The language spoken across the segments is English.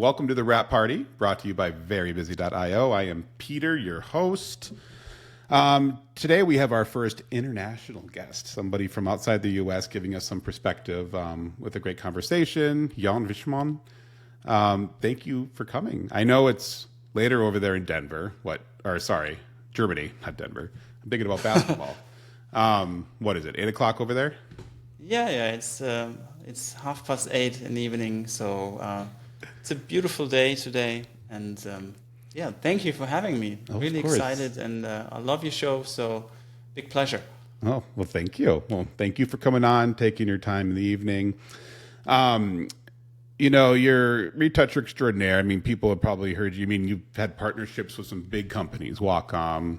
Welcome to the Wrap Party, brought to you by VeryBusy.io. I am Peter, your host. Today we have our first international guest, somebody from outside the U.S. giving us some perspective with a great conversation, Jan Wischermann. Thank you for coming. I know it's later over there in Denver. Germany, not Denver. I'm thinking about basketball. What is it, 8 o'clock over there? Yeah. It's 8:30 in the evening, so it's a beautiful day today, and thank you for having me. Really excited, and I love your show, so big pleasure. Oh, well, thank you. Well, thank you for coming on, taking your time in the evening. You're retoucher extraordinaire. I mean, people have probably heard you. I mean, you've had partnerships with some big companies, Wacom,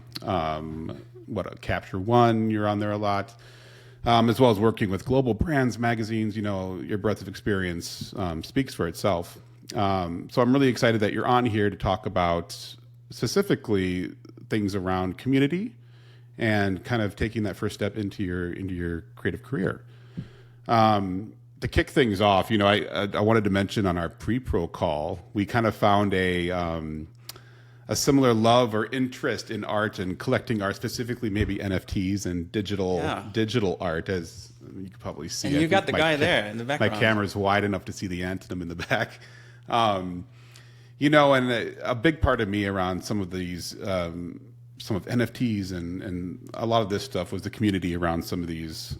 Capture One, you're on there a lot. As well as working with global brands, magazines. Your breadth of experience speaks for itself. So I'm really excited that you're on here to talk about specifically things around community and kind of taking that first step into your creative career. To kick things off, I wanted to mention on our pre-pro call, we kind of found a similar love or interest in art and collecting art, specifically maybe NFTs and digital art, as you can probably see. And you got the guy there in the background. My camera's wide enough to see the antonym in the back. And a big part of me around some of these, some of NFTs and a lot of this stuff was the community around some of these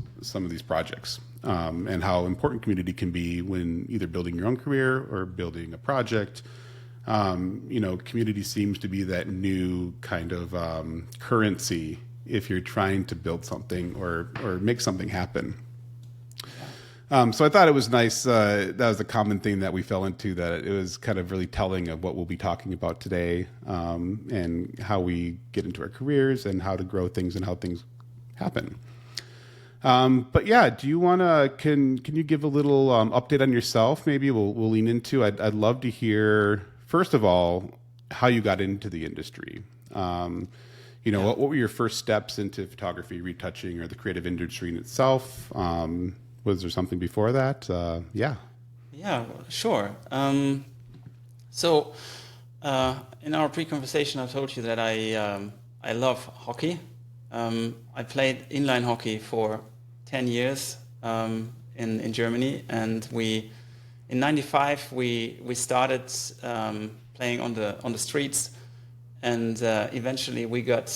projects, and how important community can be when either building your own career or building a project. Community seems to be that new kind of currency if you're trying to build something or make something happen. So I thought it was nice. That was a common thing that we fell into, that it was kind of really telling of what we'll be talking about today, and how we get into our careers and how to grow things and how things happen. But yeah, do you want to, can you give a little update on yourself? Maybe we'll lean into, I'd love to hear, first of all, how you got into the industry. What were your first steps into photography, retouching, or the creative industry in itself? Was there something before that? Yeah, sure. So in our pre-conversation, I told you that I love hockey. I played inline hockey for 10 years in Germany, and in '95 we started playing on the streets, and eventually we got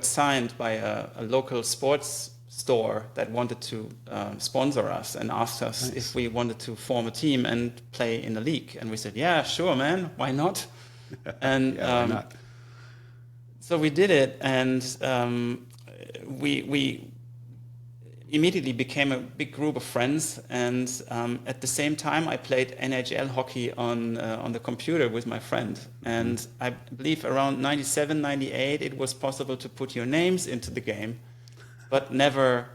signed by a local sports store that wanted to sponsor us and asked us if we wanted to form a team and play in the league, and we said, yeah, sure, man, why not? And why not? So we did it, and we immediately became a big group of friends, and at the same time I played NHL hockey on the computer with my friend, and I believe around 97, 98 it was possible to put your names into the game, but never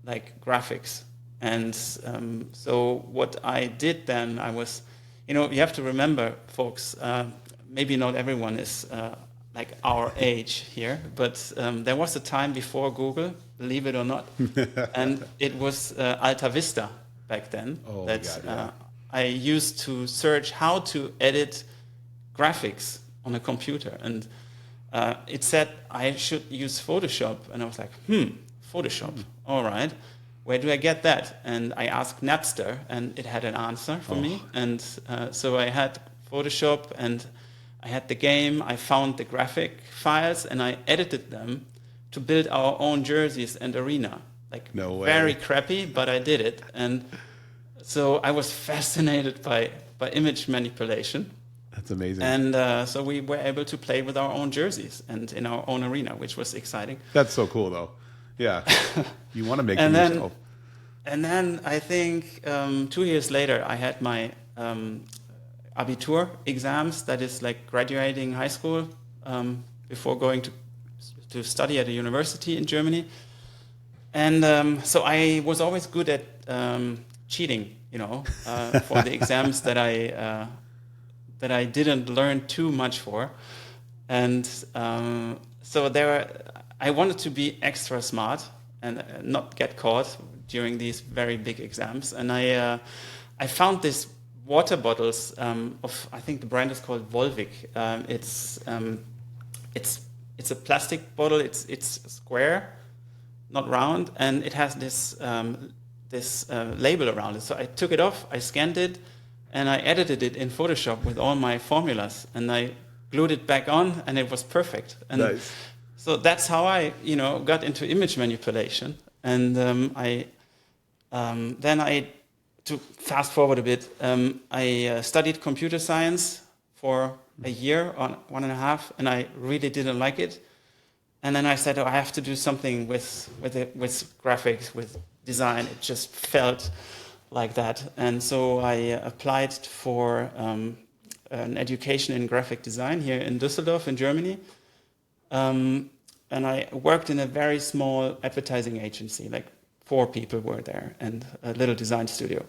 like graphics. And so what I did then, I was, you have to remember, folks, maybe not everyone is like our age here, but there was a time before Google, believe it or not, and it was Alta Vista back then. I used to search how to edit graphics on a computer, and it said I should use Photoshop, and I was like, Photoshop, all right, where do I get that? And I asked Napster, and it had an answer for me, and so I had Photoshop, and I had the game, I found the graphic files, and I edited them to build our own jerseys and arena. Like, no way. Very crappy, but I did it. And so I was fascinated by image manipulation. That's amazing. And so we were able to play with our own jerseys and in our own arena, which was exciting. That's so cool, though. Yeah. You want to make them yourself. And then I think 2 years later, I had my Abitur exams, that is like graduating high school before going to study at a university in Germany. And so I was always good at cheating, for the exams that I didn't learn too much for. And so I wanted to be extra smart and not get caught during these very big exams. And I found this water bottles of, I think the brand is called Volvic. It's a plastic bottle. It's square, not round, and it has this label around it. So I took it off, I scanned it, and I edited it in Photoshop with all my formulas, and I glued it back on, and it was perfect. And nice. So that's how I, got into image manipulation. And to fast forward a bit, I studied computer science for a year, or 1.5, and I really didn't like it. And then I said, I have to do something with graphics, with design. It just felt like that. And so I applied for an education in graphic design here in Düsseldorf in Germany. And I worked in a very small advertising agency, like 4 people were there, and a little design studio.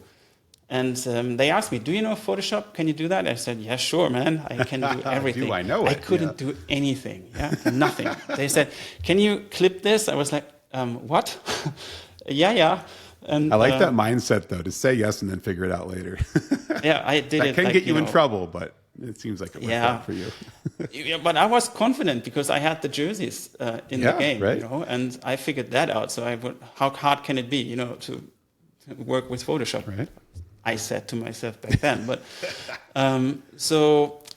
And they asked me, do you know Photoshop? Can you do that? I said, yeah, sure, man. I can do everything. Do I know it? I couldn't do anything, nothing. They said, can you clip this? I was like, what? yeah. And, I like that mindset, though, to say yes and then figure it out later. Yeah, I did it. That can get you in trouble, but it seems like it worked out for you. Yeah, but I was confident because I had the jerseys in the game, right. And I figured that out. So how hard can it be, to work with Photoshop? Right. I said to myself back then. But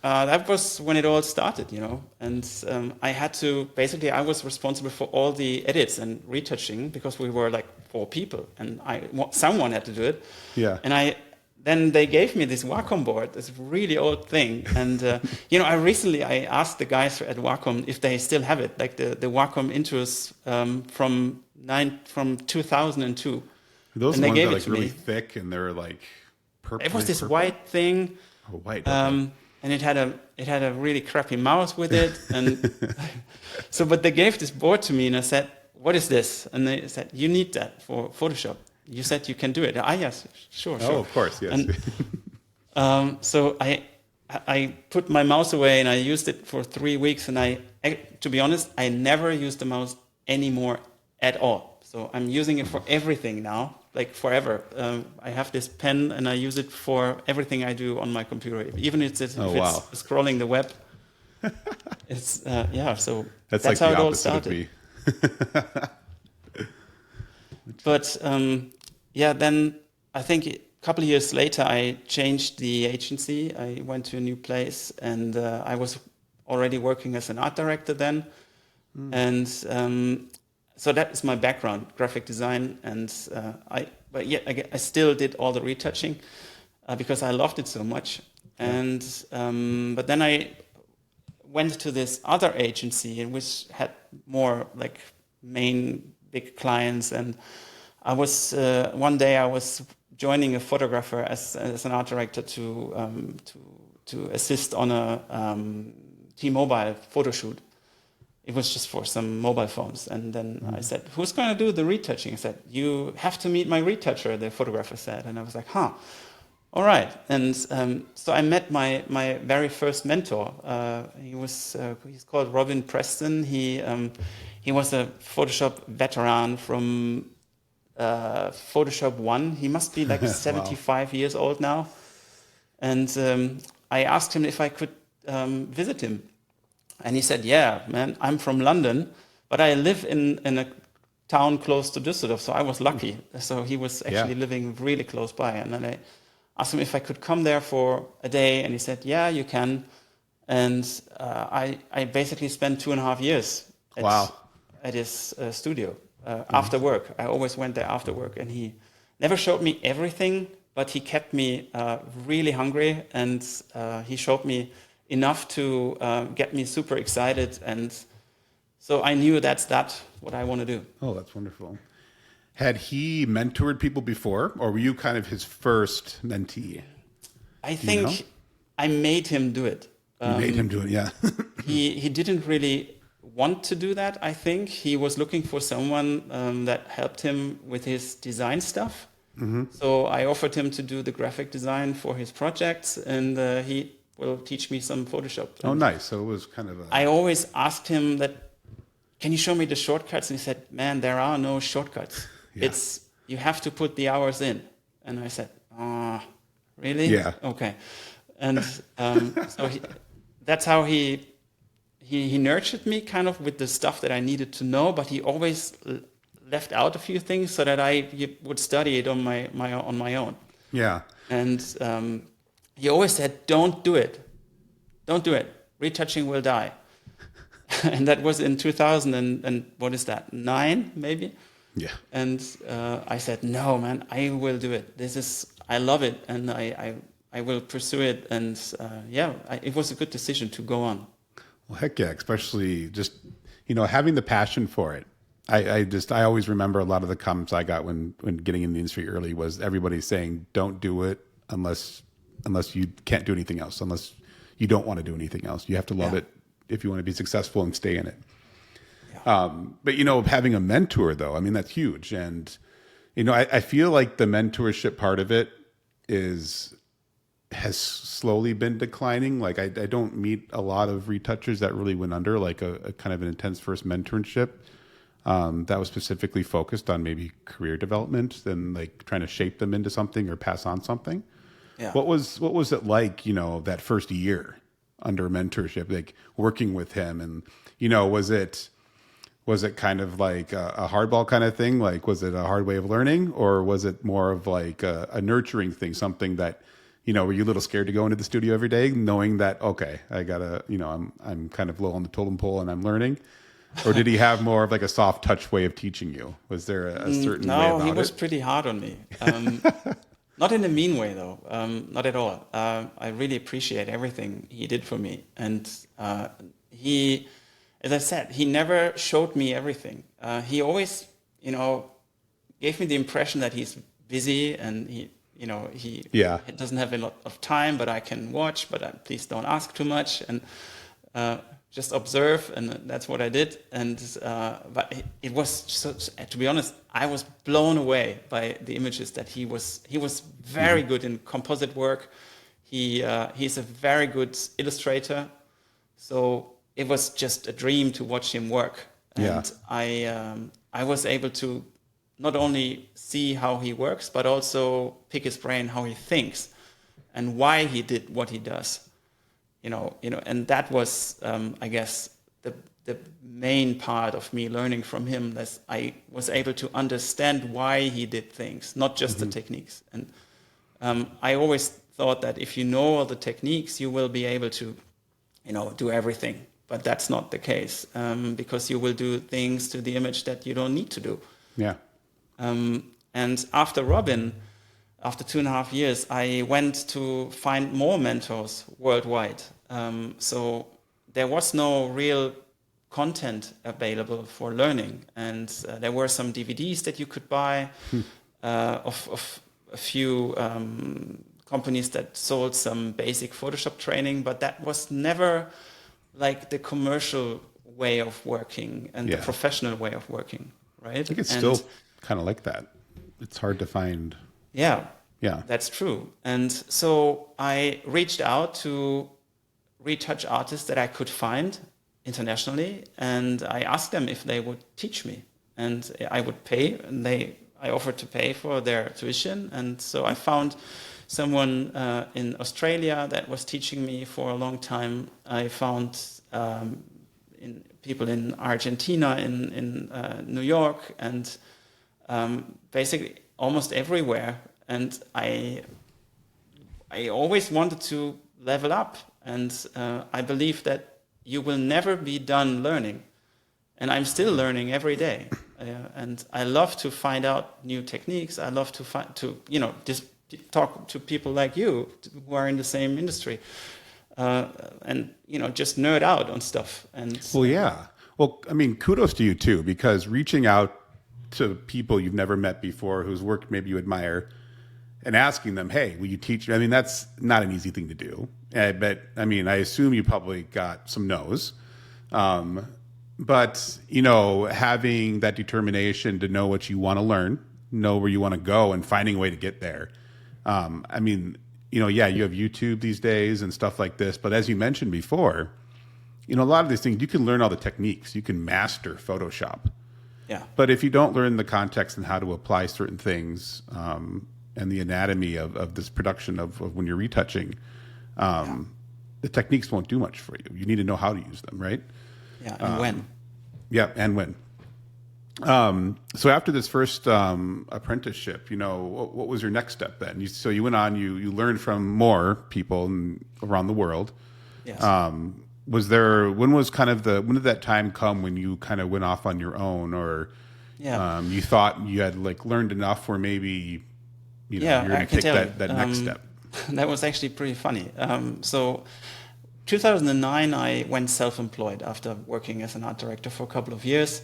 that was when it all started, And I had to, basically, I was responsible for all the edits and retouching because we were like 4 people, and someone had to do it. Yeah. And then they gave me this Wacom board, this really old thing. And, I asked the guys at Wacom if they still have it, like the Wacom Intros from 2002. Those ones are like really thick, and they're like purple. It was this white thing. Oh, white. Okay. And it had a really crappy mouse with it. And but they gave this board to me, and I said, what is this? And they said, you need that for Photoshop. You said you can do it. Yes, sure. Oh, of course, yes. And, so I put my mouse away, and I used it for 3 weeks. And to be honest, I never used the mouse anymore at all. So I'm using it for everything now, like forever. I have this pen, and I use it for everything I do on my computer, even if it's scrolling the web. It's So that's like how it all opposite started. But then I think a couple of years later, I changed the agency. I went to a new place, and I was already working as an art director then. And so that is my background, graphic design. And I still did all the retouching because I loved it so much. And but then I went to this other agency, which had more like main big clients. And I was one day I was joining a photographer as an art director to assist on a T-Mobile photo shoot. It was just for some mobile phones. And then I said, who's going to do the retouching? I said, you have to meet my retoucher, the photographer said. And I was like, all right. And so I met my very first mentor. He's called Robin Preston. He was a Photoshop veteran from Photoshop 1. He must be like 75 years old now. And I asked him if I could visit him. And he said, yeah, man, I'm from London, but I live in a town close to Düsseldorf, so I was lucky. So he was actually living really close by. And then I asked him if I could come there for a day, and he said, yeah, you can. And I basically spent 2.5 years at his studio after work. I always went there after work, and he never showed me everything, but he kept me really hungry, and he showed me enough to get me super excited. And so I knew that's what I want to do. Oh, that's wonderful. Had he mentored people before, or were you kind of his first mentee? I think I made him do it. You made him do it, yeah. He didn't really want to do that, I think. He was looking for someone that helped him with his design stuff. Mm-hmm. So I offered him to do the graphic design for his projects, and he will teach me some Photoshop. Oh, nice. So it was kind of I always asked him that, can you show me the shortcuts? And he said, man, there are no shortcuts. Yeah. You have to put the hours in. And I said, Really? Yeah. Okay. And so that's how he nurtured me kind of with the stuff that I needed to know, but he always left out a few things so that I would study it on my own. Yeah. And he always said, "Don't do it. Don't do it. Retouching will die." And that was in 2000 and what is that? 9 maybe. Yeah. And I said, "No, man, I will do it. I love it, and I will pursue it." And it was a good decision to go on. Well, heck yeah, especially just, having the passion for it. I always remember a lot of the comments I got when getting in the industry early was everybody saying, don't do it unless you can't do anything else, unless you don't want to do anything else. You have to love it if you want to be successful and stay in it. Yeah. But, having a mentor, though, I mean, that's huge. And, I feel like the mentorship part of it has slowly been declining. Like I don't meet a lot of retouchers that really went under like a kind of an intense first mentorship that was specifically focused on maybe career development and like trying to shape them into something or pass on something. Yeah. What was it like, that first year under mentorship, like working with him, and was it kind of like a hardball kind of thing? Like, was it a hard way of learning, or was it more of like a nurturing thing, something that, were you a little scared to go into the studio every day knowing that, okay, I gotta, I'm kind of low on the totem pole and I'm learning? Or did he have more of like a soft touch way of teaching you? Was there a certain way about it? No, he was pretty hard on me. Not in a mean way, though. Not at all. I really appreciate everything he did for me. And he, as I said, he never showed me everything. He always, gave me the impression that he's busy and he doesn't have a lot of time, but I can watch, but please don't ask too much, and just observe. And that's what I did. And but it was so, to be honest, I was blown away by the images that he was very good in composite work. He's a very good illustrator. So it was just a dream to watch him work. And I was able to not only see how he works, but also pick his brain, how he thinks, and why he did what he does. And that was, I guess, the main part of me learning from him. That I was able to understand why he did things, not just the techniques. And I always thought that if you know all the techniques, you will be able to, do everything. But that's not the case, because you will do things to the image that you don't need to do. Yeah. And after Robin, after 2.5 years, I went to find more mentors worldwide. So there was no real content available for learning. And there were some DVDs that you could buy of a few companies that sold some basic Photoshop training, but that was never like the commercial way of working and the professional way of working, right? I think it's still kind of like that. It's hard to find. Yeah, yeah, that's true. And so I reached out to retouch artists that I could find internationally, and I asked them if they would teach me, and I would pay, and I offered to pay for their tuition. And so I found someone in Australia that was teaching me for a long time. I found people in Argentina, in New York, and basically almost everywhere. And I always wanted to level up, and I believe that you will never be done learning, and I'm still learning every day. And I love to find out new techniques. I love to just talk to people like you who are in the same industry, and just nerd out on stuff. And well, I mean, kudos to you too, because reaching out to people you've never met before, whose work maybe you admire, and asking them, hey, will you teach me? I mean, that's not an easy thing to do. But I mean, I assume you probably got some no's. But, having that determination to know what you want to learn, know where you want to go, and finding a way to get there. I mean, you have YouTube these days and stuff like this. But as you mentioned before, a lot of these things, you can learn all the techniques. You can master Photoshop. Yeah. But if you don't learn the context and how to apply certain things, and the anatomy of this production of when you're retouching, the techniques won't do much for you. You need to know how to use them, right? Yeah, and when. Yeah, and when. So after this first apprenticeship, what was your next step then? So you went on, you learned from more people around the world. Yes. When did that time come when you kind of went off on your own, or you thought you had learned enough where maybe you're going to take that next step? That was actually pretty funny. So 2009, I went self-employed after working as an art director for a couple of years.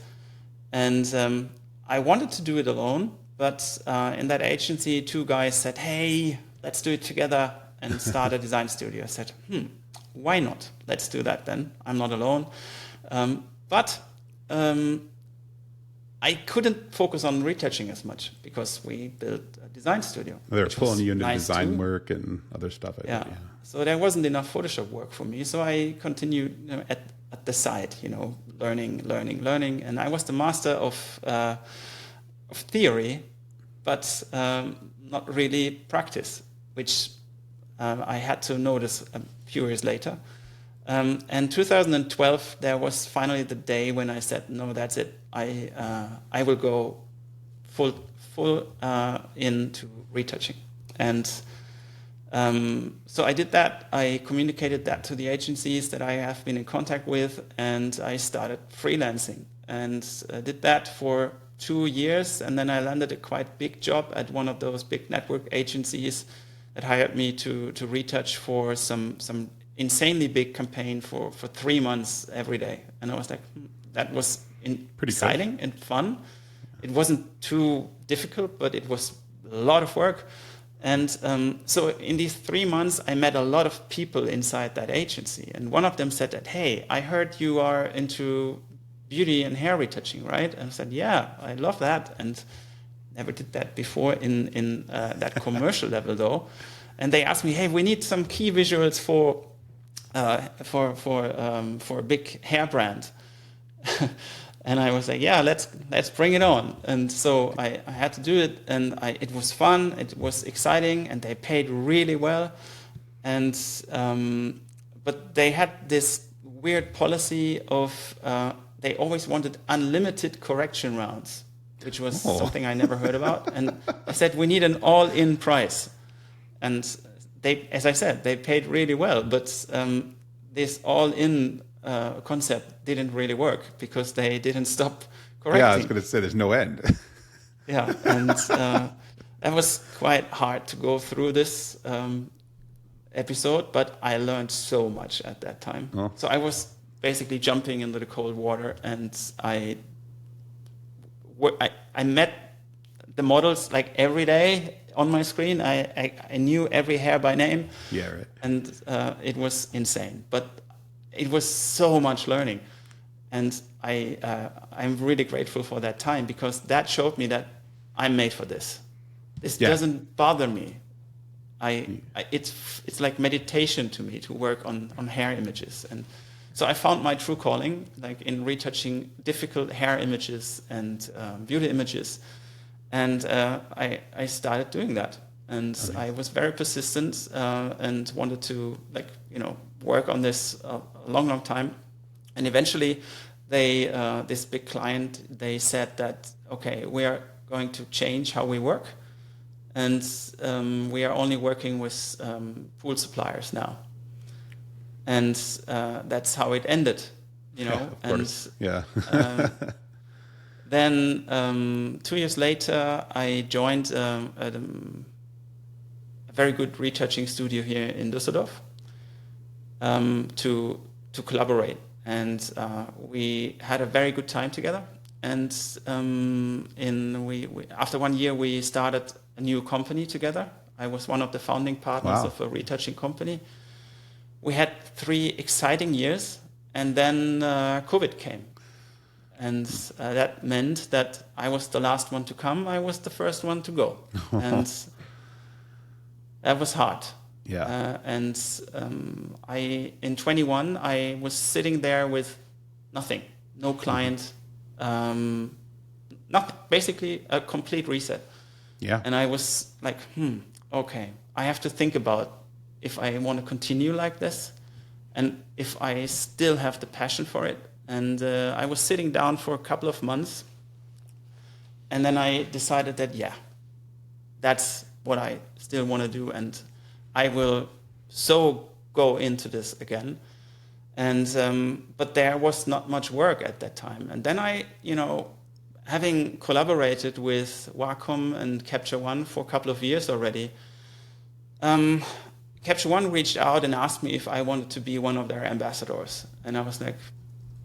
And I wanted to do it alone, but in that agency, two guys said, hey, let's do it together and start a design studio. I said, why not? Let's do that then. I'm not alone. But I couldn't focus on retouching as much because we built a design studio. They're pulling you into design work and other stuff. I think. So there wasn't enough Photoshop work for me. So I continued at the side, learning. And I was the master of theory, but not really practice, which I had to notice a few years later. And 2012, there was finally the day when I said, no, that's it. I will go full into retouching. And so I did that. I communicated that to the agencies that I have been in contact with, and I started freelancing and did that for 2 years. And then I landed a quite big job at one of those big network agencies that hired me to retouch for some insanely big campaign for 3 months every day. And I was like, that was pretty exciting and fun. It wasn't too difficult, but it was a lot of work. And so in these 3 months, I met a lot of people inside that agency. And one of them said that, hey, I heard you are into beauty and hair retouching, right? And I said, yeah, I love that. And never did that before in that commercial level, though. And they asked me, hey, we need some key visuals for a big hair brand. And I was like, yeah, let's bring it on. And so I had to do it, and it was fun, it was exciting, and they paid really well. And but they had this weird policy of they always wanted unlimited correction rounds, which was something I never heard about. And I said, we need an all-in price. And they, as I said, they paid really well, but this all-in concept didn't really work because they didn't stop correcting. Yeah, I was going to say there's no end. Yeah, and that was quite hard to go through this episode, but I learned so much at that time. Oh. So I was basically jumping into the cold water, and I met the models like every day on my screen. I knew every hair by name. Yeah, right. And it was insane, but it was so much learning, and I'm really grateful for that time because that showed me that I'm made for this. This doesn't bother me. It's like meditation to me to work on hair images, and so I found my true calling, like in retouching difficult hair images and beauty images, and I started doing that. And I was very persistent and wanted to work on this a long time. And eventually, this big client, they said that, okay, we are going to change how we work. And we are only working with pool suppliers now. And that's how it ended, Of course. Yeah. Then 2 years later, I joined a very good retouching studio here in Düsseldorf to collaborate, and we had a very good time together. And after 1 year, we started a new company together. I was one of the founding partners of a retouching company. We had 3 exciting years, and then COVID came. And that meant that I was the last one to come. I was the first one to go. And that was hard. Yeah. And in 21, I was sitting there with nothing, no client, nothing, basically a complete reset. Yeah. And I was like, okay, I have to think about if I want to continue like this and if I still have the passion for it. And I was sitting down for a couple of months, and then I decided that, yeah, that's what I still want to do, and I will so go into this again. And but there was not much work at that time. And then I, having collaborated with Wacom and Capture One for a couple of years already, Capture One reached out and asked me if I wanted to be one of their ambassadors. And I was like,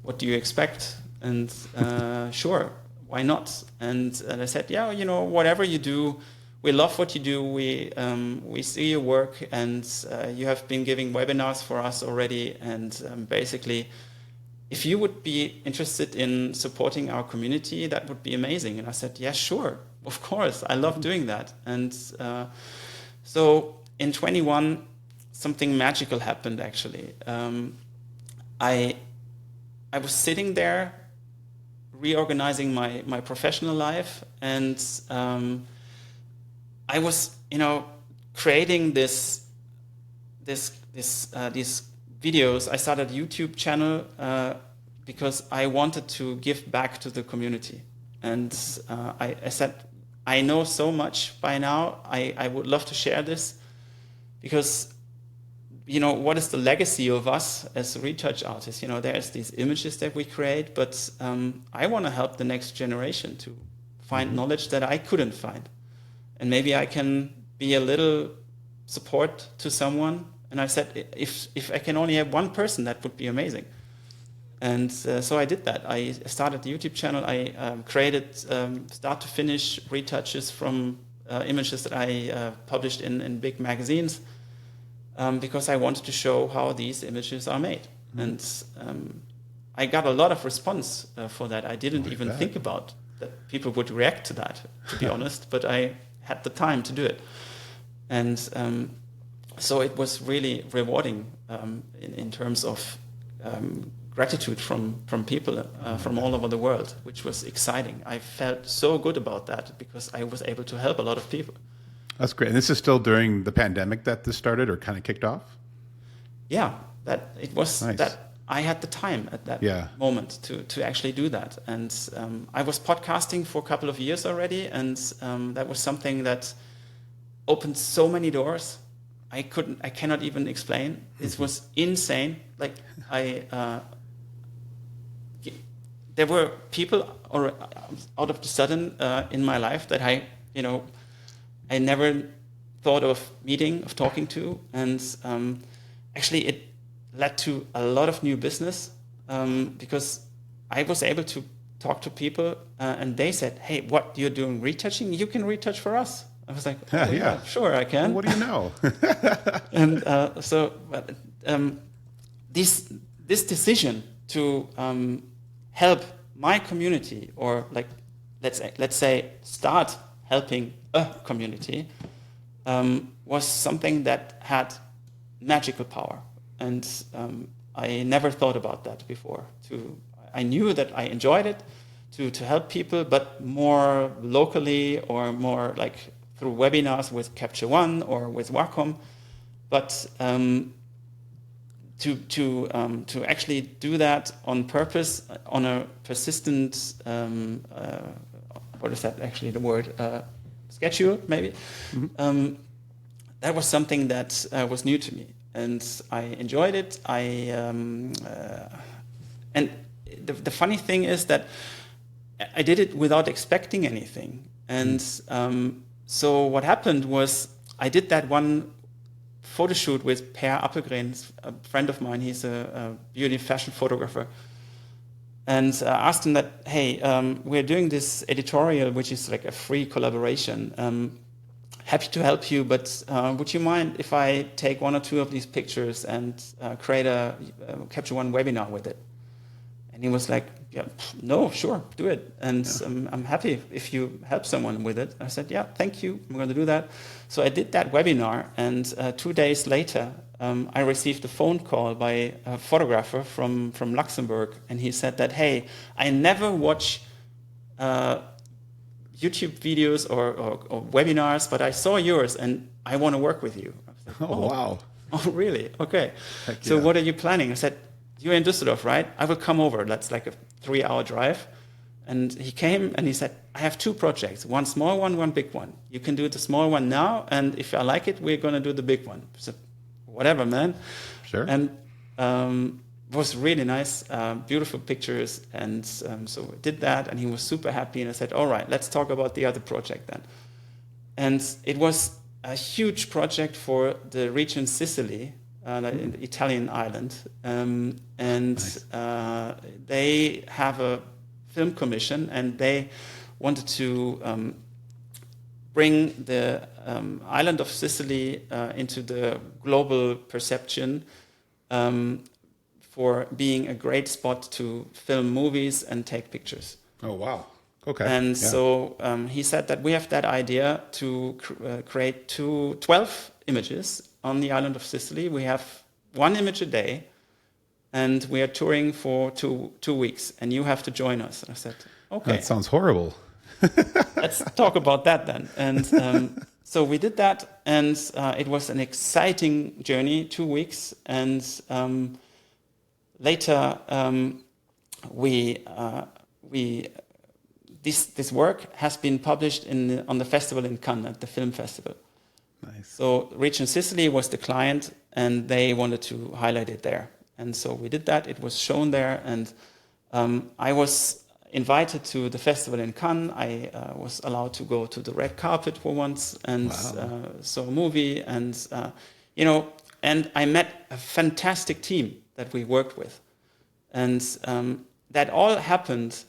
what do you expect? And sure, why not? And they said, yeah, whatever you do, we love what you do. We see your work, and you have been giving webinars for us already. And basically, if you would be interested in supporting our community, that would be amazing. And I said, yeah, sure, of course. I love doing that. And so in 21, something magical happened, actually. I was sitting there reorganizing my professional life, and I was, creating these videos. I started a YouTube channel because I wanted to give back to the community. And I said, I know so much by now. I would love to share this because, what is the legacy of us as retouch artists? There's these images that we create, but I want to help the next generation to find knowledge that I couldn't find. And maybe I can be a little support to someone. And I said, if I can only have one person, that would be amazing. And so I did that. I started the YouTube channel. I created start to finish retouches from images that I published in big magazines because I wanted to show how these images are made. And I got a lot of response for that. I didn't even think about that people would react to that, to be honest, but I had the time to do it. And so it was really rewarding in terms of gratitude from people from all over the world, which was exciting. I felt so good about that because I was able to help a lot of people. That's great. And this is still during the pandemic that this started or kind of kicked off? Yeah, that it was nice. That I had the time at that moment to actually do that. And I was podcasting for a couple of years already, and that was something that opened so many doors. I cannot even explain. It was insane. Like there were people out of the sudden in my life that I never thought of meeting, of talking to, and actually it led to a lot of new business because I was able to talk to people and they said, "Hey, what you're doing retouching? You can retouch for us." I was like, "Oh, yeah, sure, I can." Well, what do you know? And this decision to help my community, or like let's say start helping a community, was something that had magical power, and I never thought about that before. I knew that I enjoyed it to help people, but more locally or more like through webinars with Capture One or with Wacom, but to actually do that on purpose, on a persistent, what is that actually the word? Schedule, maybe. Mm-hmm. That was something that was new to me, and I enjoyed it. And the funny thing is that I did it without expecting anything, and so what happened was I did that one photo shoot with Per Appelgren, a friend of mine. He's a beauty fashion photographer. And asked him that, hey, we're doing this editorial, which is like a free collaboration. Happy to help you, but would you mind if I take one or two of these pictures and create a Capture One webinar with it? And he was like, yeah, no, sure, do it. And I'm happy if you help someone with it. I said, yeah, thank you, I'm going to do that. So I did that webinar, and 2 days later, I received a phone call by a photographer from Luxembourg, and he said that, hey, I never watch YouTube videos or webinars, but I saw yours and I want to work with you. I was like, Oh, wow. Oh, really? Okay. Heck So yeah. what are you planning? I said, you're in Düsseldorf, right? I will come over. That's like a 3-hour drive. And he came and he said, I have 2 projects, one small one, one big one. You can do the small one now, and if I like it, we're going to do the big one. I said, whatever, man. Sure. And it was really nice, beautiful pictures. And so we did that, and he was super happy. And I said, all right, let's talk about the other project then. And it was a huge project for the region Sicily, in the Italian island. Nice. They have a film commission, and they wanted to bring the island of Sicily into the global perception for being a great spot to film movies and take pictures. Oh, wow. Okay. And so he said that we have that idea to create 12 images on the island of Sicily. We have 1 image a day, and we are touring for two weeks, and you have to join us. And I said, okay. That sounds horrible. Let's talk about that then. And so we did that, and it was an exciting journey, 2 weeks. And later, this work has been published on the festival in Cannes, at the film festival. Nice. So Region Sicily was the client, and they wanted to highlight it there. And so we did that. It was shown there, and I was invited to the festival in Cannes. I was allowed to go to the red carpet for once and saw a movie, and and I met a fantastic team that we worked with, and that all happened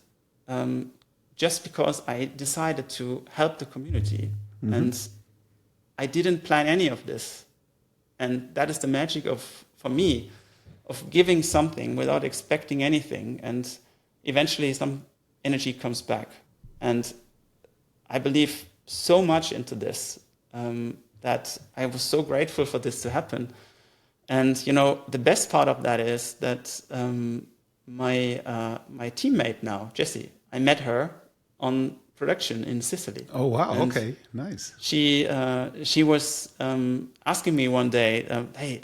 just because I decided to help the community, and I didn't plan any of this, and that is the magic for me of giving something without expecting anything, and eventually some energy comes back. And I believe so much into this that I was so grateful for this to happen. And the best part of that is that my teammate now, Jessie, I met her on production in Sicily. Oh wow! And okay, nice. She was asking me one day, "Hey,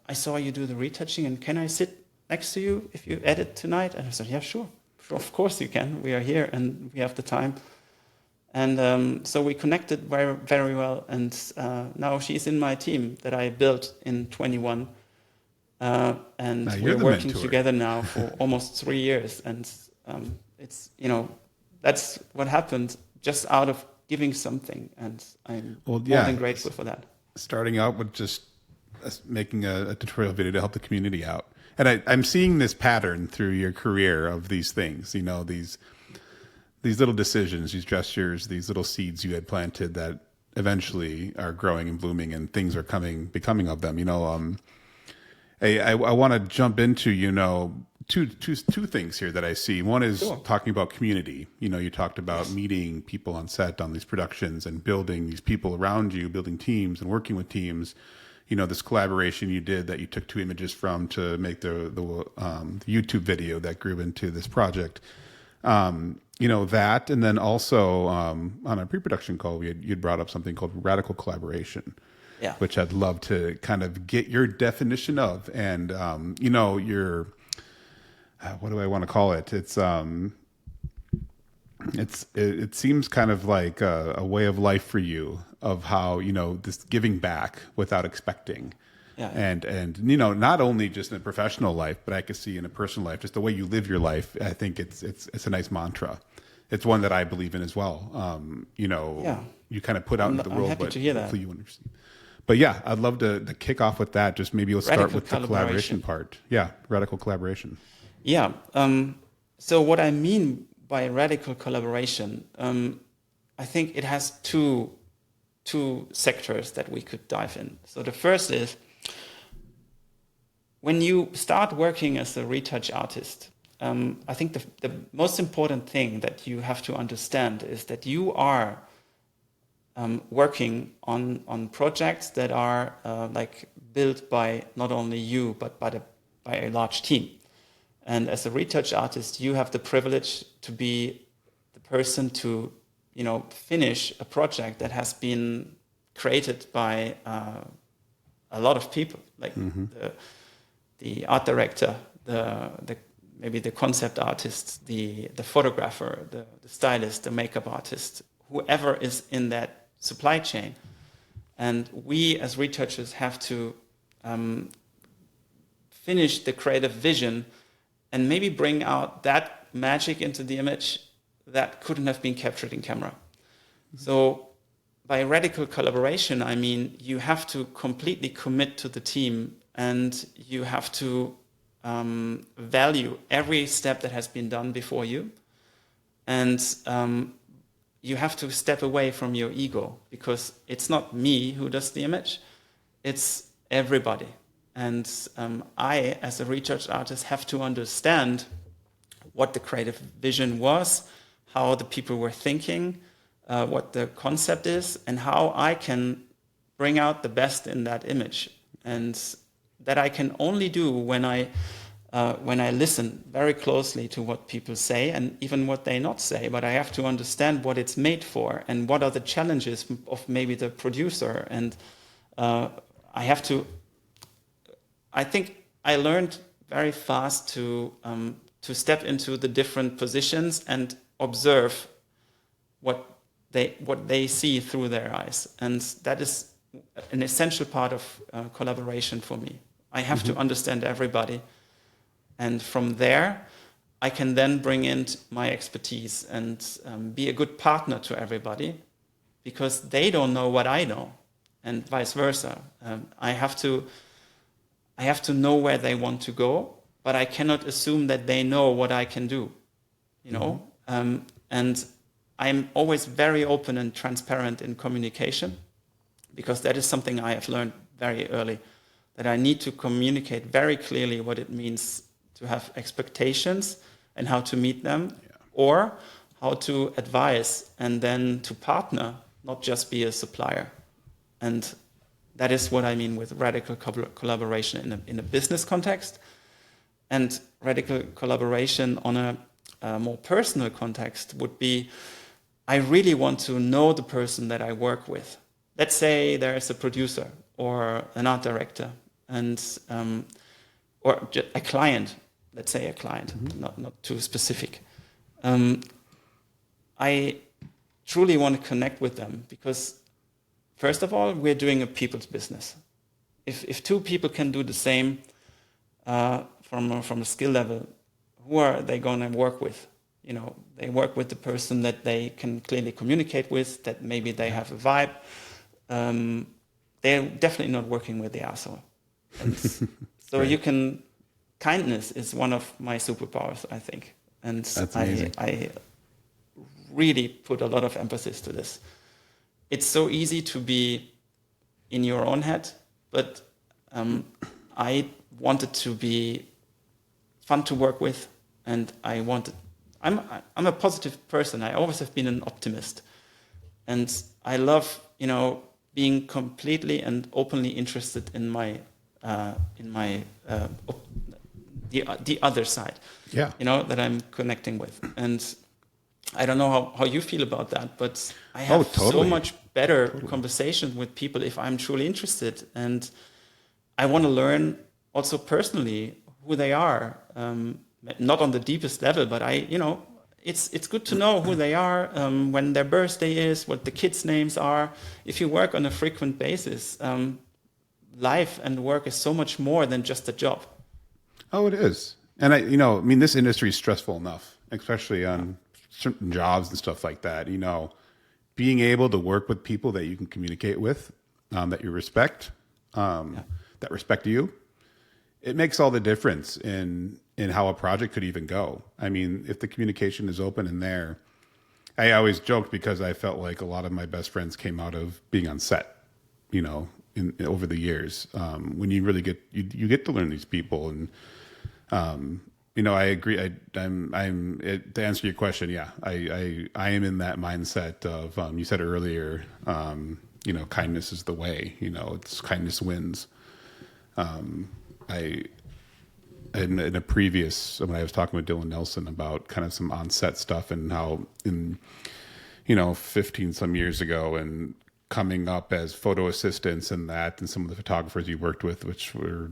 I saw you do the retouching, and can I sit next to you if you edit tonight?" And I said, "Yeah, sure, of course you can. We are here and we have the time." And so we connected very, very well. And now she's in my team that I built in 21, and we're working together now for almost 3 years. And it's that's what happened just out of giving something, and I'm more than grateful for that. Starting out with just making a tutorial video to help the community out. And I'm seeing this pattern through your career of these things, these little decisions, these gestures, these little seeds you had planted that eventually are growing and blooming, and things are becoming of them. I want to jump into, two things here that I see. One is talking about community. You talked about meeting people on set on these productions and building these people around you, building teams and working with teams. This collaboration you did that you took 2 images from to make the YouTube video that grew into this project. That, and then also on a pre-production call, you'd brought up something called radical collaboration. Yeah. Which I'd love to kind of get your definition of, and your what do I want to call it? It seems kind of like a way of life for you, of how this giving back without expecting, and not only just in a professional life, but I could see in a personal life, just the way you live your life. I think it's a nice mantra. It's one that I believe in as well. You kind of put out into the world, but hopefully you understand. But yeah, I'd love to kick off with that. Just maybe we'll start with the collaboration part. Yeah, radical collaboration. Yeah. So what I mean by radical collaboration, I think it has two sectors that we could dive in. So the first is, when you start working as a retouch artist, I think the most important thing that you have to understand is that you are working on projects that are built by not only you, but by a large team. And as a retouch artist, you have the privilege to be the person to finish a project that has been created by a lot of people, like the art director, maybe the concept artist, the photographer, the stylist, the makeup artist, whoever is in that supply chain. And we as retouchers have to finish the creative vision and maybe bring out that magic into the image that couldn't have been captured in camera. So by radical collaboration, I mean you have to completely commit to the team, and you have to value every step that has been done before you, and you have to step away from your ego, because it's not me who does the image, it's everybody. And I, as a retouch artist, have to understand what the creative vision was, how the people were thinking, what the concept is, and how I can bring out the best in that image. And that I can only do when I listen very closely to what people say, and even what they not say, but I have to understand what it's made for and what are the challenges of maybe the producer. And I think I learned very fast to step into the different positions and observe what they see through their eyes. And that is an essential part of collaboration for me. I have to understand everybody. And from there, I can then bring in my expertise and be a good partner to everybody, because they don't know what I know, and vice versa. I have to know where they want to go, but I cannot assume that they know what I can do, and I'm always very open and transparent in communication, because that is something I have learned very early, that I need to communicate very clearly what it means to have expectations and how to meet them, or how to advise and then to partner, not just be a supplier. And that is what I mean with radical collaboration in a business context, and radical collaboration on a more personal context would be, I really want to know the person that I work with. Let's say there is a producer or an art director, and or a client. Let's say a client, not too specific. I truly want to connect with them, because first of all, we're doing a people's business. If two people can do the same from a skill level, who are they going to work with? They work with the person that they can clearly communicate with, that maybe they have a vibe. They're definitely not working with the asshole. And so right. Kindness is one of my superpowers, I think. And I really put a lot of emphasis to this. It's so easy to be in your own head, but I wanted to be fun to work with, and I'm a positive person. I always have been an optimist, and I love being completely and openly interested in the other side, that I'm connecting with. And I don't know how you feel about that, but I have so much better conversations with people if I'm truly interested, and I want to learn also personally who they are, not on the deepest level, but it's good to know who they are, when their birthday is, what the kids' names are. If you work on a frequent basis, life and work is so much more than just a job. Oh, it is. And this industry is stressful enough, especially on certain jobs and stuff like that. Being able to work with people that you can communicate with, that you respect, that respect you, it makes all the difference in how a project could even go. I mean, if the communication is open in there, I always joked because I felt like a lot of my best friends came out of being on set, over the years. When you really you get to learn these people, and I agree. To answer your question, I am in that mindset of, you said earlier, kindness is the way. It's kindness wins. In a previous, when I was talking with Dylan Nelson about kind of some on-set stuff, and how 15 some years ago and coming up as photo assistants and some of the photographers you worked with, which were,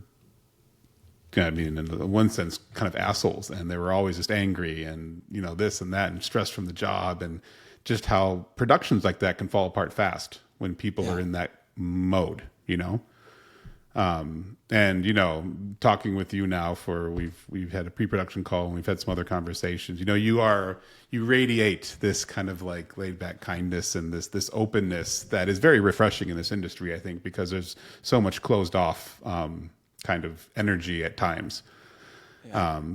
I mean, in one sense, kind of assholes, and they were always just angry and, this and that and stressed from the job, and just how productions like that can fall apart fast when people are in that mode, and, talking with you now we've had a pre-production call and we've had some other conversations, you radiate this kind of like laid back kindness and this openness that is very refreshing in this industry, I think, because there's so much closed off, kind of energy at times.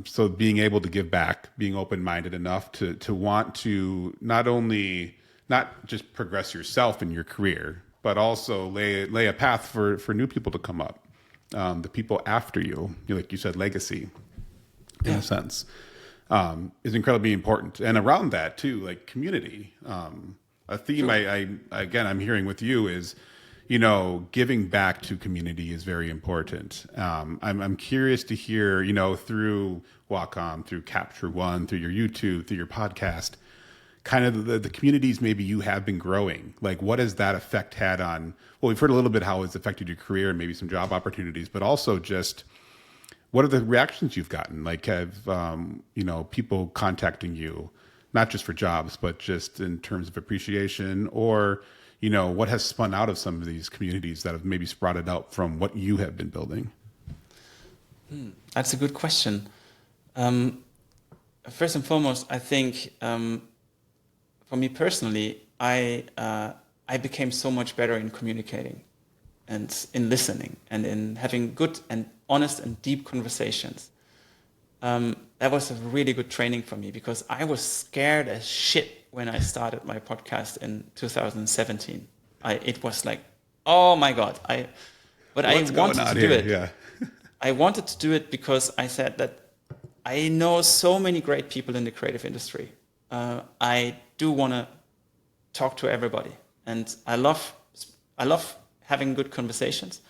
So being able to give back, being open-minded enough to want to not just progress yourself in your career, but also lay a path for new people to come up, the people after you, like you said, legacy, in a sense, is incredibly important. And around that too, like community, a theme I'm hearing with you is, giving back to community is very important. I'm curious to hear, through Wacom, through Capture One, through your YouTube, through your podcast, kind of the communities maybe you have been growing. Like, what has that effect had on, well, we've heard a little bit how it's affected your career and maybe some job opportunities, but also just what are the reactions you've gotten? Like, have, people contacting you, not just for jobs, but just in terms of appreciation, or, what has spun out of some of these communities that have maybe sprouted out from what you have been building? That's a good question. First and foremost, I think, for me personally, I became so much better in communicating and in listening and in having good and honest and deep conversations. That was a really good training for me, because I was scared as shit when I started my podcast in 2017. It was like, oh my God. But I wanted to do it. Yeah. I wanted to do it because I said that I know so many great people in the creative industry. I do want to talk to everybody, and I love having good conversations.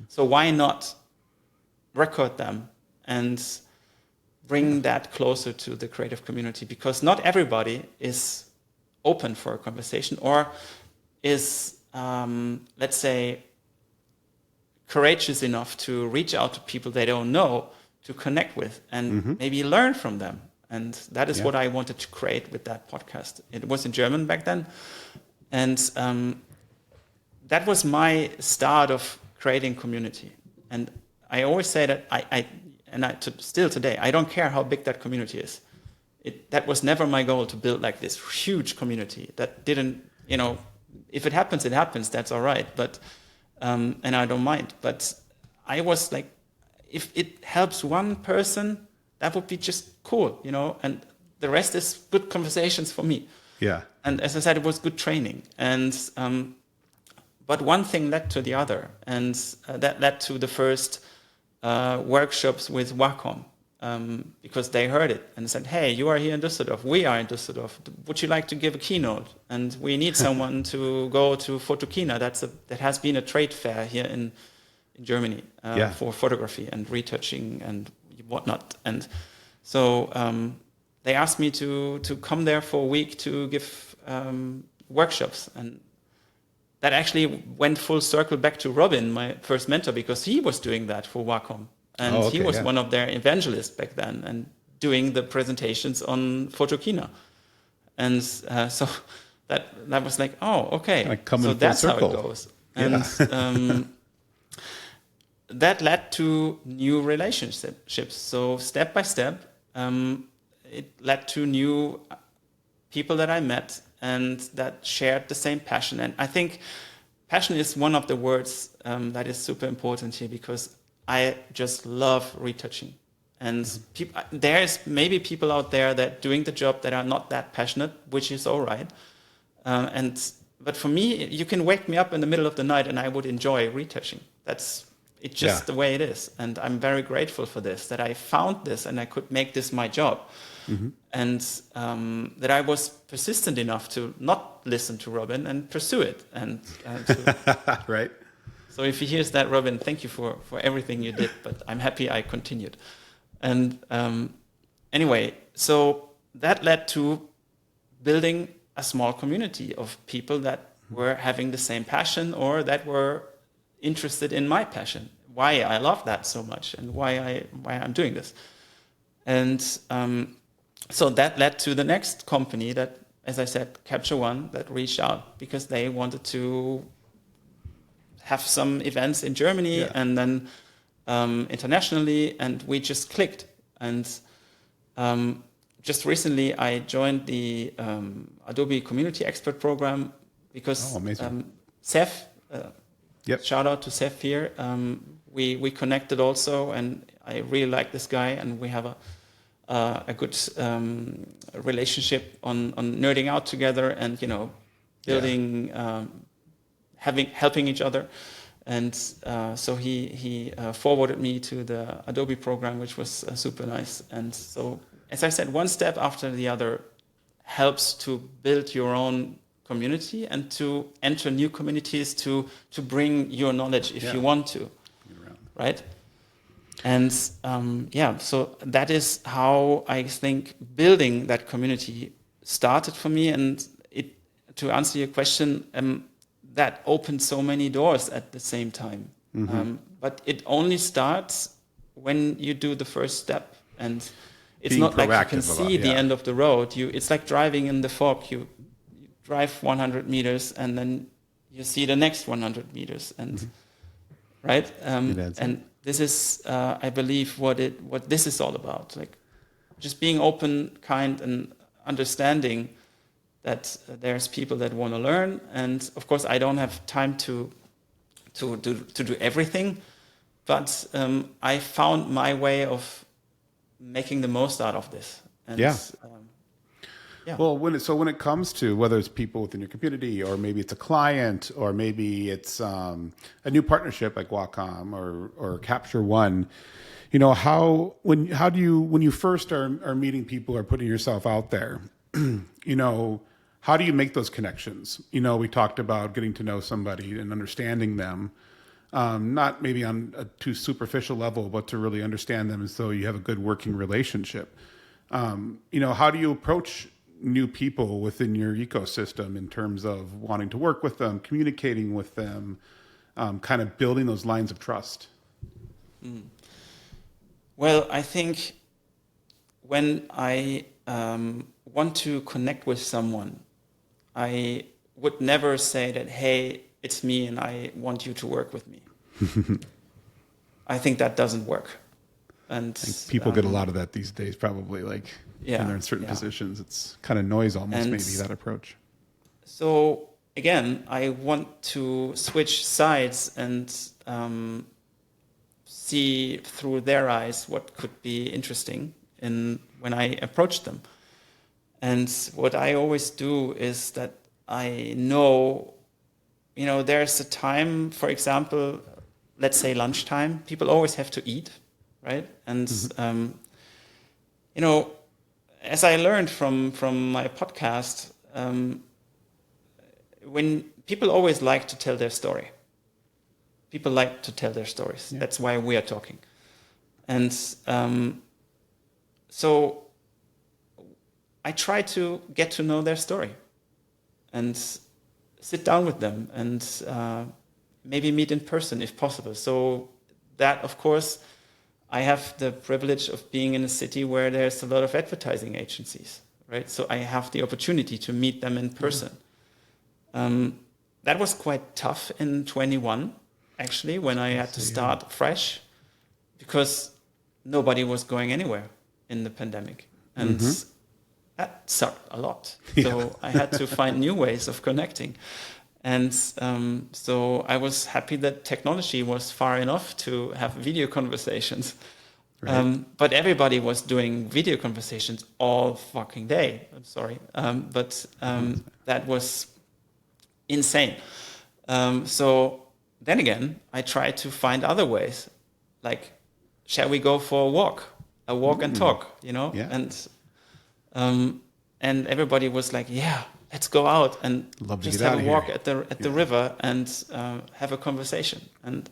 So why not record them and bring that closer to the creative community? Because not everybody is open for a conversation, or is, let's say, courageous enough to reach out to people they don't know, to connect with and maybe learn from them. And that is what I wanted to create with that podcast. It was in German back then. And that was my start of creating community. And I always say that still today, I don't care how big that community is. That was never my goal, to build like this huge community that didn't, if it happens, it happens. That's all right. But, and I don't mind. But I was like, if it helps one person, that would be just cool, and the rest is good conversations for me. Yeah. And as I said, it was good training. And, but one thing led to the other, and that led to the first workshops with Wacom, because they heard it and said, hey, you are here in Düsseldorf, we are in Düsseldorf, would you like to give a keynote? And we need someone to go to Photokina. That has been a trade fair here in Germany for photography and retouching and whatnot. And so they asked me to come there for a week to give workshops. And that actually went full circle back to Robin, my first mentor, because he was doing that for Wacom. And he was one of their evangelists back then and doing the presentations on Photokina. And so that was like, oh, okay. So that's how it goes. And that led to new relationships. So step by step, it led to new people that I met and that shared the same passion. And I think passion is one of the words that is super important here, because I just love retouching. And there's maybe people out there that doing the job that are not that passionate, which is all right. But for me, you can wake me up in the middle of the night and I would enjoy retouching. It's just the way it is. And I'm very grateful for this, that I found this and I could make this my job. And that I was persistent enough to not listen to Robin and pursue it. And right. So if he hears that, Robin, thank you for everything you did, but I'm happy I continued. And anyway, so that led to building a small community of people that were having the same passion or that were interested in my passion, why I love that so much and why I'm doing this. And so that led to the next company that, as I said, Capture One, that reached out because they wanted to have some events in Germany and then internationally, and we just clicked. And just recently, I joined the Adobe Community Expert Program because Seth, shout out to Seth here. We connected also, and I really like this guy, and we have a good relationship on nerding out together, and building, helping each other. And so he forwarded me to the Adobe program, which was super nice. And so, as I said, one step after the other helps to build your own community and to enter new communities to bring your knowledge if you want to, right? And so that is how I think building that community started for me. And to answer your question, that opened so many doors at the same time. But it only starts when you do the first step. And it's Being not like you can proactive see the end of the road. It's like driving in the fog. You drive 100 meters and then you see the next 100 meters. And right? And this is, I believe, what this is all about. Like just being open, kind, and understanding that there's people that want to learn. And of course, I don't have time to do everything, but I found my way of making the most out of this. And, Well, when it comes to whether it's people within your community, or maybe it's a client, or maybe it's a new partnership like Wacom or Capture One, how do you, when you first are meeting people or putting yourself out there, how do you make those connections? We talked about getting to know somebody and understanding them, not maybe on a too superficial level, but to really understand them so you have a good working relationship. How do you approach new people within your ecosystem in terms of wanting to work with them, communicating with them, kind of building those lines of trust? Well, I think when I want to connect with someone, I would never say that, hey, it's me and I want you to work with me. I think that doesn't work. And people get a lot of that these days, probably, when they're in certain positions. It's kind of noise almost, maybe, that approach. So again, I want to switch sides and see through their eyes what could be interesting when I approach them. And what I always do is that I know, there's a time, for example, let's say lunchtime, people always have to eat, right? And, as I learned from my podcast, when people always like to tell their story. People like to tell their stories. Yeah. That's why we are talking. And so I try to get to know their story and sit down with them and maybe meet in person if possible. So that, of course, I have the privilege of being in a city where there's a lot of advertising agencies, right? So I have the opportunity to meet them in person. That was quite tough in 21, actually, when I had to start fresh, because nobody was going anywhere in the pandemic. And that sucked a lot. So I had to find new ways of connecting. And so I was happy that technology was far enough to have video conversations. Right. But everybody was doing video conversations all fucking day. I'm sorry. But that was insane. So then again, I tried to find other ways. Like, shall we go for a walk and talk, Yeah. And everybody was like, yeah, let's go out and just have a walk at the river and have a conversation. And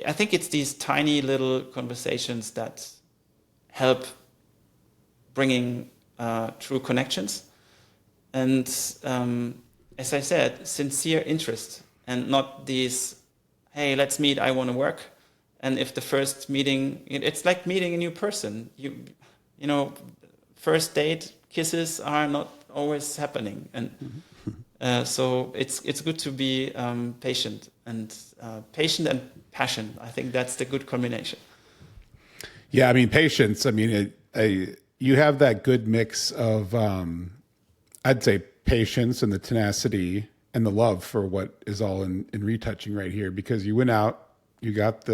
I think it's these tiny little conversations that help bringing true connections. And as I said, sincere interest, and not these, hey, let's meet, I want to work. And if the first meeting, it's like meeting a new person. You know, first date kisses are not always happening, and so it's good to be patient and passion. I think that's the good combination. Yeah, I mean, patience. I mean, you have that good mix of, I'd say, patience and the tenacity and the love for what is all in retouching right here, because you went out, you got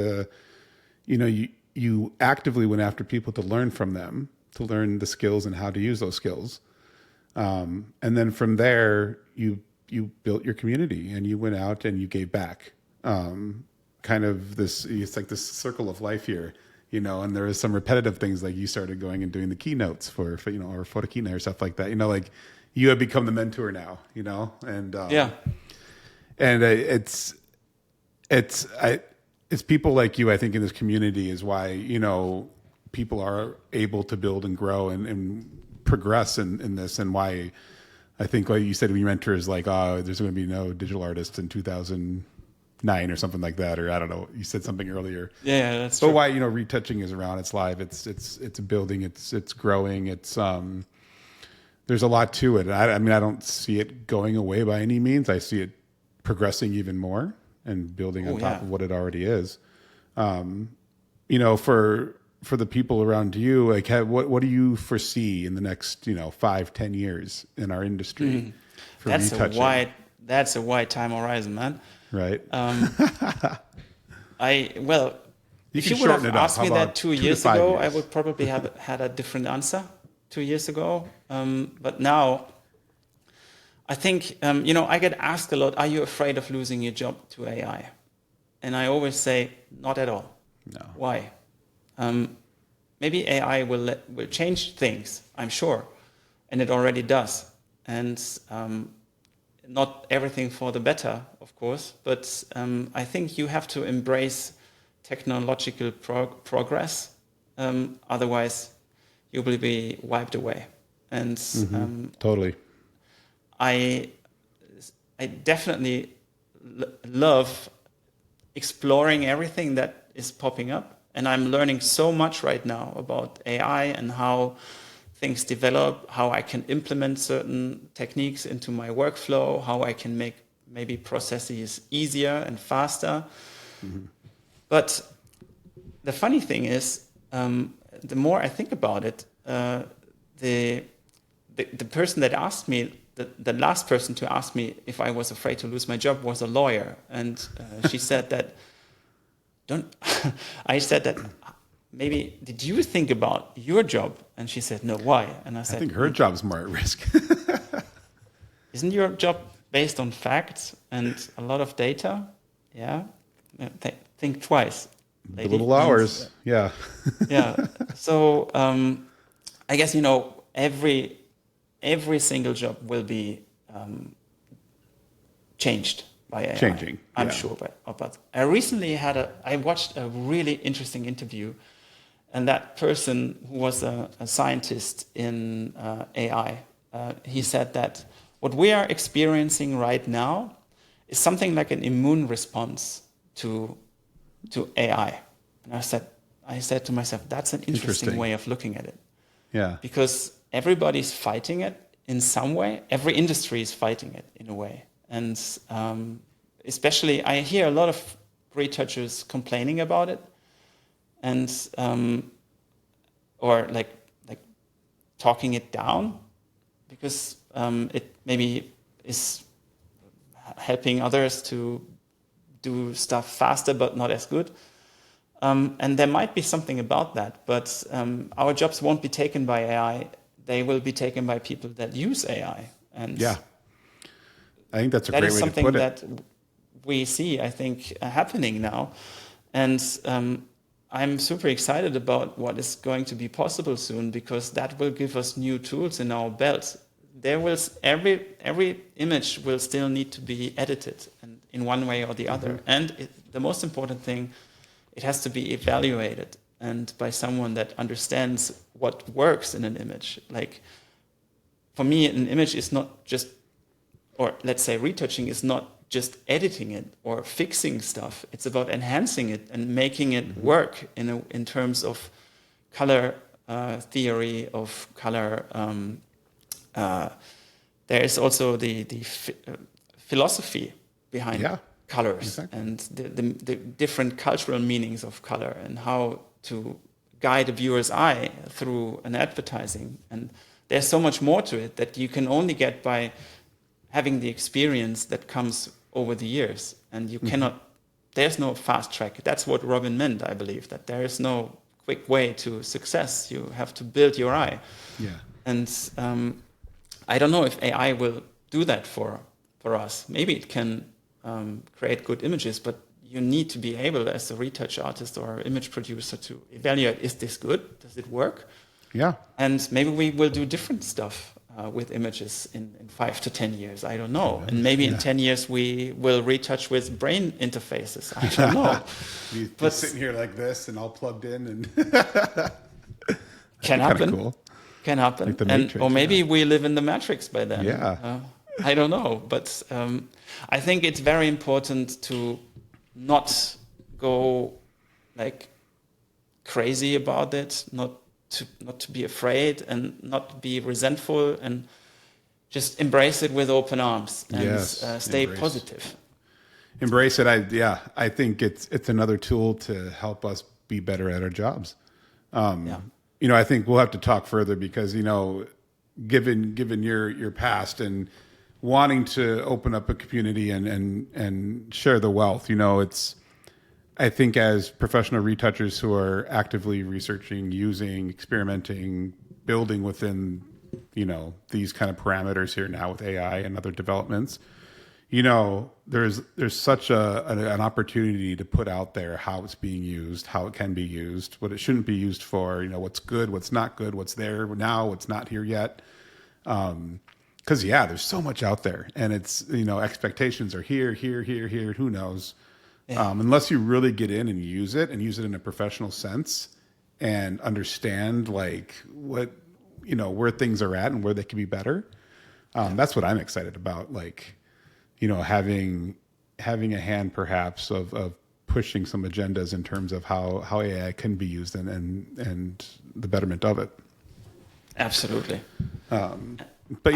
you actively went after people to learn from them, to learn the skills and how to use those skills. And then from there, you built your community and you went out and you gave back. Kind of it's like this circle of life here, and there is some repetitive things, like you started going and doing the keynotes for or photo keynote or stuff like that, like you have become the mentor now, and Yeah. And it's people like you, I think, in this community is why, people are able to build and grow and progress in this, and why I think, like you said, when your mentor is like, oh, there's going to be no digital artist in 2009 or something like that, or I don't know, you said something earlier. Yeah, that's but true. why, retouching is around, it's live, it's building, it's growing, there's a lot to it. I mean, I don't see it going away by any means. I see it progressing even more and building on top of what it already is. For the people around you, like, what do you foresee in the next, 5-10 years in our industry for retouching? That's a wide time horizon, man. Right. If you would have asked me that 2 years ago, I would probably have had a different answer 2 years ago. But now, I think, I get asked a lot, are you afraid of losing your job to AI? And I always say, not at all. No. Why? Maybe AI will change things, I'm sure. And it already does. And not everything for the better, of course. But I think you have to embrace technological progress. Otherwise, you will be wiped away. And totally. I definitely love exploring everything that is popping up. And I'm learning so much right now about AI and how things develop, how I can implement certain techniques into my workflow, how I can make maybe processes easier and faster. But the funny thing is, the more I think about it, the person that asked me, the last person to ask me if I was afraid to lose my job was a lawyer, and she said that. I said that, maybe, did you think about your job? And she said, no, why? And I said, I think her job's more at risk. Isn't your job based on facts and a lot of data? Yeah. Think twice, lady. The little hours. Yeah. Yeah. So I guess, every single job will be changed by AI. Changing. I'm sure. But I recently I watched a really interesting interview, and that person who was a scientist in AI, he said that what we are experiencing right now is something like an immune response to AI. And I said to myself, that's an interesting way of looking at it. Yeah. Because everybody's fighting it in some way. Every industry is fighting it in a way. And especially, I hear a lot of retouchers complaining about it, and or like talking it down, because it maybe is helping others to do stuff faster but not as good. And there might be something about that, but our jobs won't be taken by AI. They will be taken by people that use AI. And yeah. I think that's a great way to put it. That is something that we see, I think, happening now. And I'm super excited about what is going to be possible soon, because that will give us new tools in our belt. Every image will still need to be edited, and in one way or the other. And the most important thing, it has to be evaluated, and by someone that understands what works in an image. Like, for me, an image is not just, or let's say retouching is not just editing it or fixing stuff. It's about enhancing it and making it work in terms of color theory, of color. There is also the philosophy behind colors and the different cultural meanings of color and how to guide a viewer's eye through an advertising. And there's so much more to it that you can only get by having the experience that comes over the years. And you cannot, there's no fast track. That's what Robin meant, I believe, that there is no quick way to success. You have to build your eye. Yeah. And I don't know if AI will do that for us. Maybe it can create good images, but you need to be able, as a retouch artist or image producer, to evaluate, is this good? Does it work? Yeah. And maybe we will do different stuff with images in 5 to 10 years. I don't know. And maybe in 10 years we will retouch with brain interfaces. I don't know. But sitting here like this and all plugged in and can happen. Cool. Can happen. Like the Matrix, or maybe we live in the Matrix by then. Yeah. I don't know. But I think it's very important to not go like crazy about it, not to be afraid and not be resentful, and just embrace it with open arms and stay positive. Embrace it. I think it's another tool to help us be better at our jobs. You know, I think we'll have to talk further because, you know, given your past and wanting to open up a community and share the wealth, you know, I think as professional retouchers who are actively researching, using, experimenting, building within, you know, these kind of parameters here now with AI and other developments, you know, there's such an opportunity to put out there how it's being used, how it can be used, what it shouldn't be used for, you know, what's good, what's not good, what's there now, what's not here yet. Because there's so much out there, and it's, you know, expectations are here, who knows? Unless you really get in and use it in a professional sense and understand like what, you know, where things are at and where they can be better. That's what I'm excited about. Like, you know, having a hand perhaps of pushing some agendas in terms of how AI can be used and the betterment of it. Absolutely. But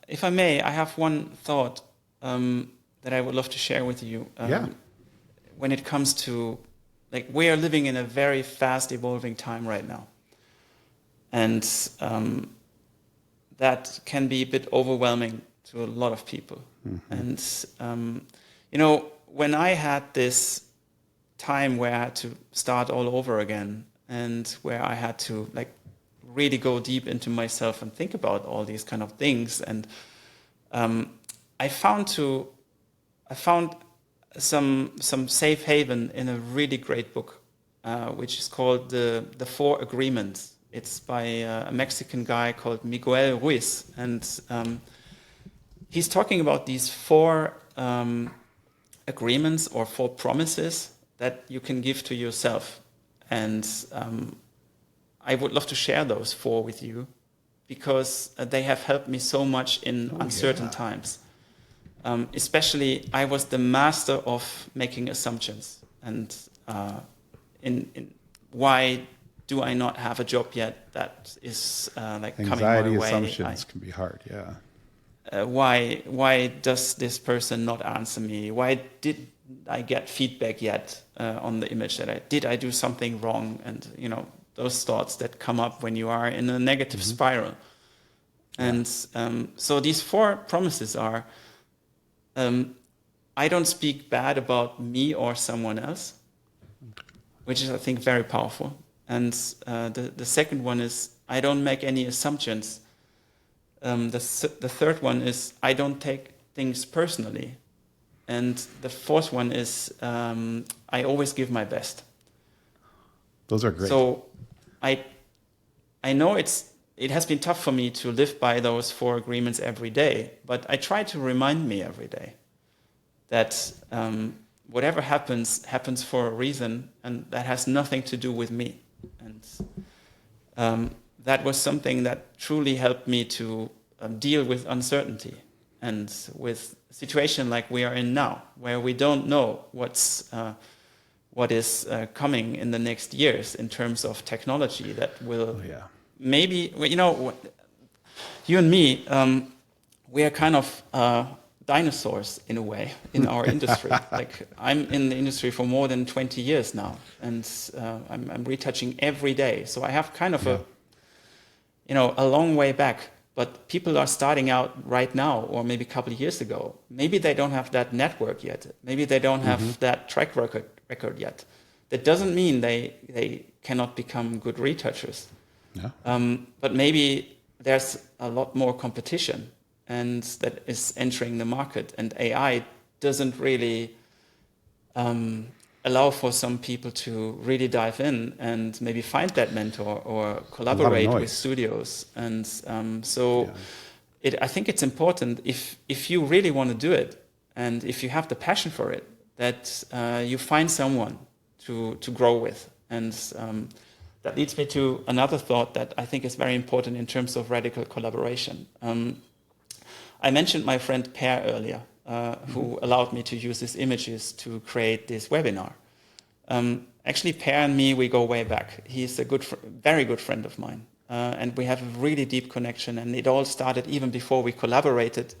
if I may, I have one thought that I would love to share with you. When it comes to, like, we are living in a very fast evolving time right now. And that can be a bit overwhelming to a lot of people. And, you know, when I had this time where I had to start all over again and where I had to, like, really go deep into myself and think about all these kind of things. And I found some safe haven in a really great book, which is called The 4 Agreements. It's by a Mexican guy called Miguel Ruiz. And he's talking about these 4 agreements or 4 promises that you can give to yourself. And I would love to share those 4 with you because they have helped me so much in uncertain times. Especially, I was the master of making assumptions. And in why do I not have a job yet? That is like coming my way. Anxiety assumptions can be hard, why does this person not answer me? Why did I get feedback yet on the image that I do something wrong? And, you know, those thoughts that come up when you are in a negative spiral. And so these 4 promises are, I don't speak bad about me or someone else, which is, I think, very powerful. And the second one is, I don't make any assumptions. The third one is, I don't take things personally. And the fourth one is, I always give my best. Those are great. So I know it has been tough for me to live by those 4 agreements every day, but I try to remind me every day that whatever happens for a reason, and that has nothing to do with me. And that was something that truly helped me to deal with uncertainty and with a situation like we are in now, where we don't know what is coming in the next years in terms of technology that will maybe, you and me, we are kind of dinosaurs in a way in our industry. Like I'm in the industry for more than 20 years now, and I'm retouching every day. So I have kind of a long way back. But people are starting out right now, or maybe a couple of years ago. Maybe they don't have that network yet. Maybe they don't have that track record yet. That doesn't mean they cannot become good retouchers. Yeah. But maybe there's a lot more competition, and that is entering the market. And AI doesn't really allow for some people to really dive in and maybe find that mentor or collaborate with studios. And I think it's important if you really want to do it, and if you have the passion for it, that you find someone to grow with. And that leads me to another thought that I think is very important in terms of radical collaboration. I mentioned my friend Per earlier, who allowed me to use these images to create this webinar. Actually, Per and me, we go way back. He's a very good friend of mine. And we have a really deep connection. And it all started even before we collaborated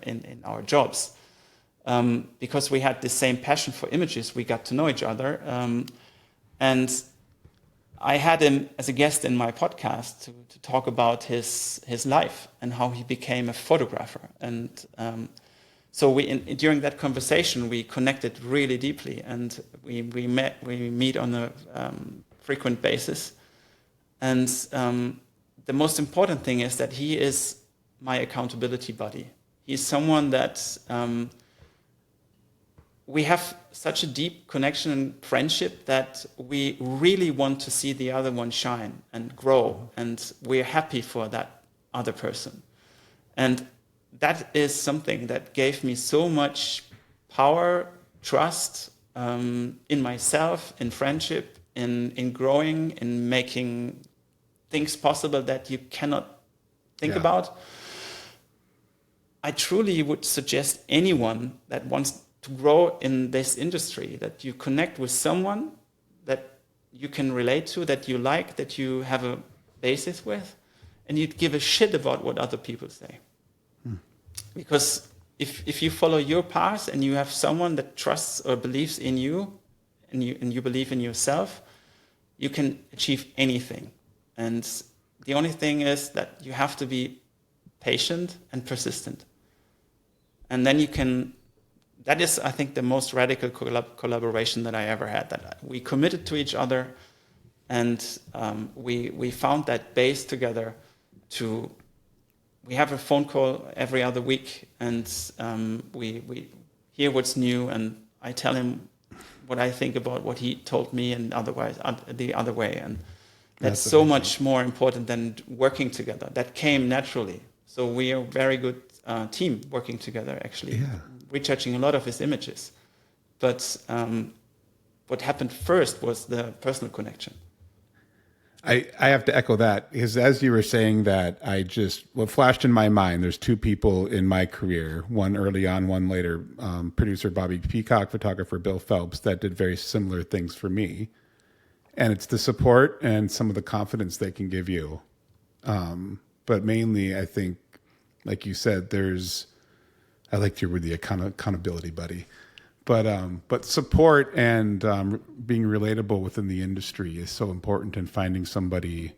in our jobs. Because we had the same passion for images, we got to know each other. And I had him as a guest in my podcast to talk about his life and how he became a photographer. And so during that conversation, we connected really deeply, and we meet on a frequent basis. And the most important thing is that he is my accountability buddy. He's someone that we have such a deep connection and friendship that we really want to see the other one shine and grow, and we're happy for that other person. And that is something that gave me so much power, trust in myself, in friendship, in growing, in making things possible that you cannot think about. I truly would suggest anyone that wants to grow in this industry that you connect with someone that you can relate to, that you like, that you have a basis with, and you'd give a shit about what other people say. Because if you follow your path and you have someone that trusts or believes in you, and you believe in yourself, you can achieve anything. And the only thing is that you have to be patient and persistent. And then you can, that is, I think, the most radical collaboration that I ever had, that we committed to each other, and we found that base together to, we have a phone call every other week, and we hear what's new, and I tell him what I think about what he told me, and otherwise the other way. And that's so much more important than working together. That came naturally. So we are a very good team working together, actually, retouching a lot of his images. But what happened first was the personal connection. I have to echo that, because as you were saying that, what flashed in my mind, there's two people in my career, one early on, one later, producer Bobby Peacock, photographer Bill Phelps, that did very similar things for me. And it's the support and some of the confidence they can give you. But mainly, I think, like you said, I liked your word, the accountability buddy. But support and being relatable within the industry is so important in finding somebody.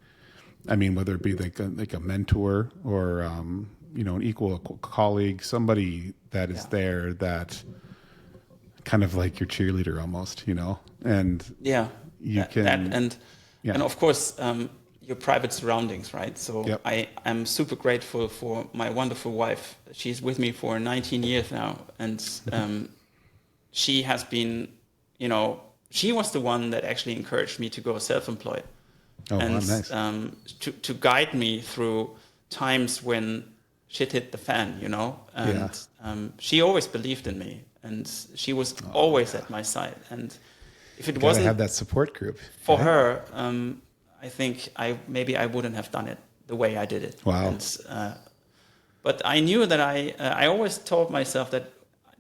I mean, whether it be like a mentor or an equal colleague, somebody that is there that kind of like your cheerleader almost, and and of course your private surroundings, right? So I am super grateful for my wonderful wife. She's with me for 19 years now, and she has been, she was the one that actually encouraged me to go self-employed. Oh, and nice. To guide me through times when shit hit the fan, and she always believed in me, and she was always at my side. And if it wasn't have that support group for her, I think maybe I wouldn't have done it the way I did it. Wow. But I knew that I always told myself that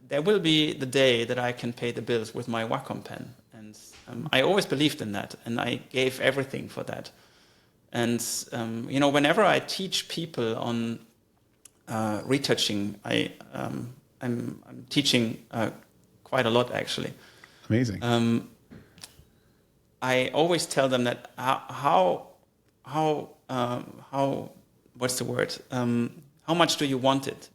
there will be the day that I can pay the bills with my Wacom pen. And I always believed in that, and I gave everything for that. And, whenever I teach people on retouching, I'm teaching quite a lot, actually. Amazing. I always tell them that how what's the word? How much do you want it?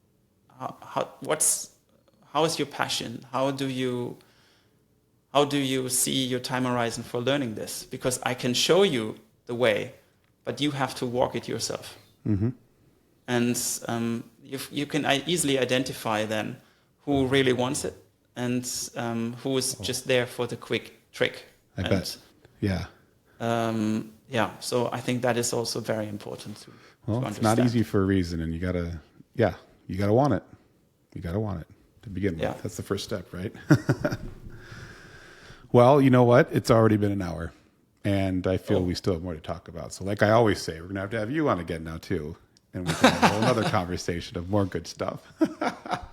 How is your passion? How do you see your time horizon for learning this? Because I can show you the way, but you have to walk it yourself. Mm-hmm. And you can easily identify then who really wants it and who is just there for the quick trick. I bet. Yeah. So I think that is also very important to understand. It's not easy for a reason, and you gotta want it. You gotta want it to begin with. Yeah. That's the first step, right? Well, you know what? It's already been an hour, and I feel we still have more to talk about. So like I always say, we're gonna have to have you on again now too, and we can have another conversation of more good stuff.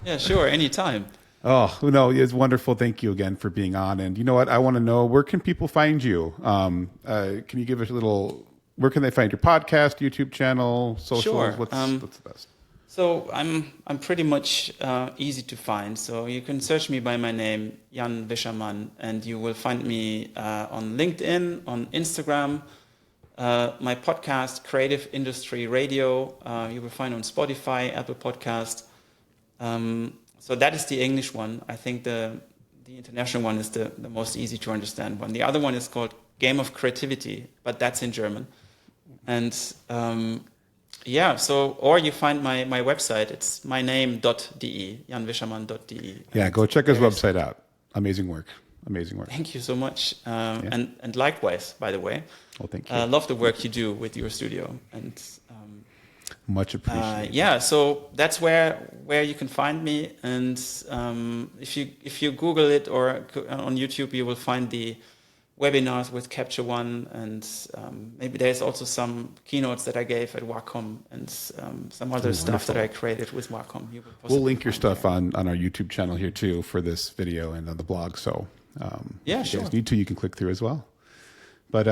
Yeah, sure, anytime. Oh, no, it's wonderful. Thank you again for being on. And you know what? I want to know, where can people find you? Can you give us where can they find your podcast, YouTube channel, socials? Sure. What's the best? So I'm pretty much easy to find. So you can search me by my name, Jan Wischermann, and you will find me on LinkedIn, on Instagram, my podcast, Creative Industry Radio, you will find on Spotify, Apple Podcast. So that is the English one. I think the international one is the most easy to understand one. The other one is called Game of Creativity, but that's in German. And or you find my website. It's myname.de, janwischermann.de. Yeah, go check his website out. Amazing work. Amazing work. Thank you so much. And likewise, by the way. Well, thank you. Love the work you do with your studio. And much appreciated. So that's where you can find me, and if you Google it or on YouTube, you will find the webinars with Capture One, and maybe there's also some keynotes that I gave at Wacom, and some other stuff that I created with Wacom. We'll link your stuff on our YouTube channel here too for this video and on the blog. So if you guys need to, you can click through as well. But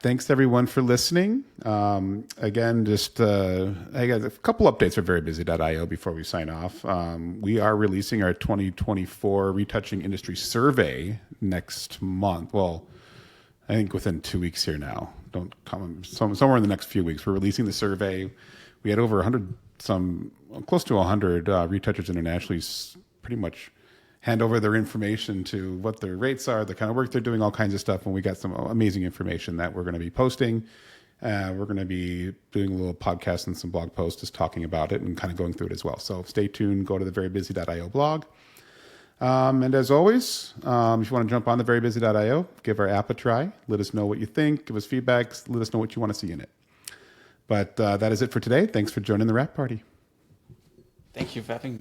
thanks everyone for listening. Again, just I got a couple updates for VeryBusy.io before we sign off. We are releasing our 2024 Retouching Industry Survey next month. Well, I think within 2 weeks here now. Don't come somewhere in the next few weeks. We're releasing the survey. We had over 100, close to 100 retouchers internationally, pretty much hand over their information to what their rates are, the kind of work they're doing, all kinds of stuff. And we got some amazing information that we're going to be posting. We're going to be doing a little podcast and some blog posts just talking about it and kind of going through it as well. So stay tuned. Go to the VeryBusy.io blog. And as always, if you want to jump on the VeryBusy.io, give our app a try. Let us know what you think. Give us feedback. Let us know what you want to see in it. But that is it for today. Thanks for joining the rap party. Thank you for having me.